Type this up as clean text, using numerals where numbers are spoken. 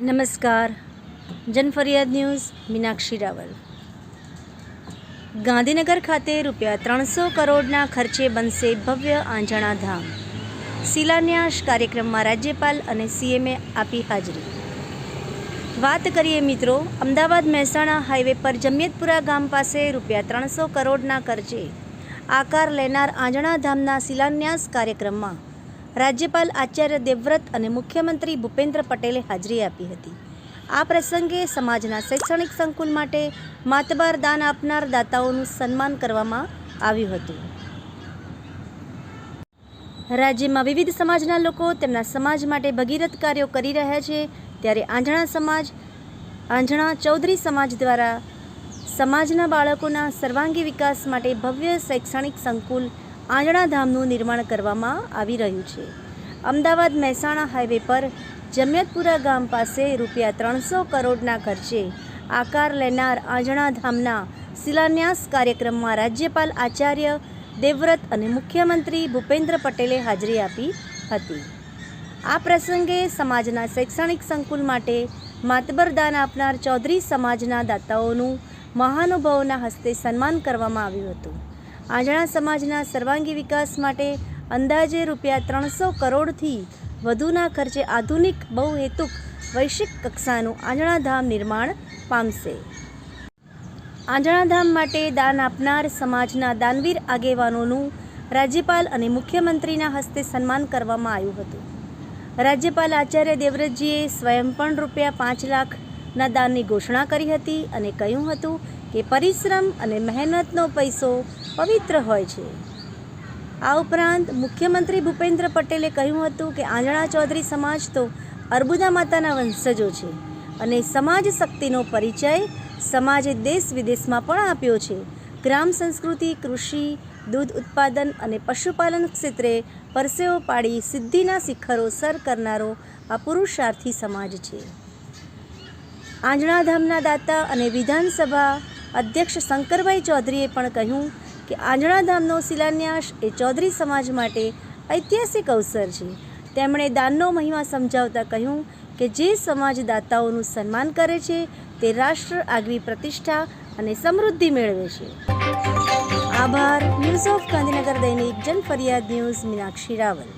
નમસ્કાર. જનફરિયાદ ન્યૂઝ મીનાક્ષી રાવલ. ગાંધીનગર ખાતે ₹300 કરોડના ખર્ચે બનશે ભવ્ય આંજણા ધામ. શિલાન્યાસ કાર્યક્રમમાં રાજ્યપાલ અને સીએમએ આપી હાજરી. વાત કરીએ મિત્રો, અમદાવાદ મહેસાણા હાઈવે પર જમિયતપુરા ગામ પાસે ₹300 કરોડના ખર્ચે આકાર લેનાર આંજણા ધામના શિલાન્યાસ કાર્યક્રમમાં રાજ્યપાલ આચાર્ય દેવવ્રત અને મુખ્યમંત્રી ભૂપેન્દ્ર પટેલે હાજરી આપી હતી. આ પ્રસંગે સમાજના શૈક્ષણિક સંકુલ માટે માતબાર દાન આપનાર દાતાઓનું સન્માન કરવામાં આવ્યું હતું. રાજ્યમાં વિવિધ સમાજના લોકો તેમના સમાજ માટે ભગીરથ કાર્યો કરી રહ્યા છે, ત્યારે આંજણા ચૌધરી સમાજ દ્વારા સમાજના બાળકોના સર્વાંગી વિકાસ માટે ભવ્ય શૈક્ષણિક સંકુલ આંજણા ધામનું નિર્માણ કરવામાં આવી રહ્યું છે. અમદાવાદ મહેસાણા હાઈવે પર જમિયતપુરા ગામ પાસે ₹300 કરોડના ખર્ચે આકાર લેનાર આંજણા ધામના શિલાન્યાસ કાર્યક્રમમાં રાજ્યપાલ આચાર્ય દેવવ્રત અને મુખ્યમંત્રી ભૂપેન્દ્ર પટેલે હાજરી આપી હતી. આ પ્રસંગે સમાજના શૈક્ષણિક સંકુલ માટે માતબર દાન આપનાર ચૌધરી સમાજના દાતાઓનું મહાનુભાવોના હસ્તે સન્માન કરવામાં આવ્યું હતું. આંજણા સમાજના સર્વાંગી વિકાસ માટે અંદાજે ₹300 કરોડથી વધુના ખર્ચે આધુનિક બહુહેતુક વૈશ્વિક કક્ષાનું આંજણા ધામ નિર્માણ પામશે. આંજણા ધામ માટે દાન આપનાર સમાજના દાનવીર આગેવાનોનું રાજ્યપાલ અને મુખ્યમંત્રીના હસ્તે સન્માન કરવામાં આવ્યું હતું. રાજ્યપાલ આચાર્ય દેવવ્રતજીએ સ્વયં પણ ₹5 લાખના દાનની ઘોષણા કરી હતી અને કહ્યું હતું કે પરિશ્રમ અને મહેનતનો પૈસો પવિત્ર હોય છે. આ ઉપરાંત મુખ્યમંત્રી ભૂપેન્દ્ર પટેલે કહ્યું હતું કે આંજણા ચૌધરી સમાજ તો અર્બુદા માતાના વંશજો છે અને સમાજ શક્તિનો પરિચય સમાજે દેશ વિદેશમાં પણ આપ્યો છે. ગ્રામ સંસ્કૃતિ, કૃષિ, દૂધ ઉત્પાદન અને પશુપાલન ક્ષેત્રે પરસેવો પાડી સિદ્ધિના શિખરો સર કરનારો આ પુરુષાર્થી સમાજ છે. આંજણા ધામના દાતા અને વિધાનસભા અધ્યક્ષ શંકરભાઈ ચૌધરીએ પણ કહ્યું કે આંજણા ધામનો શિલાન્યાસ એ ચૌધરી સમાજ માટે ઐતિહાસિક અવસર છે. તેમણે દાનનો મહિમા સમજાવતા કહ્યું કે જે સમાજ દાતાઓનું સન્માન કરે છે તે રાષ્ટ્ર આગવી પ્રતિષ્ઠા અને સમૃદ્ધિ મેળવે છે. આભાર. ન્યૂઝ ઓફ ગાંધીનગર દૈનિક જનફરિયાદ ન્યૂઝ મીનાક્ષી રાવલ.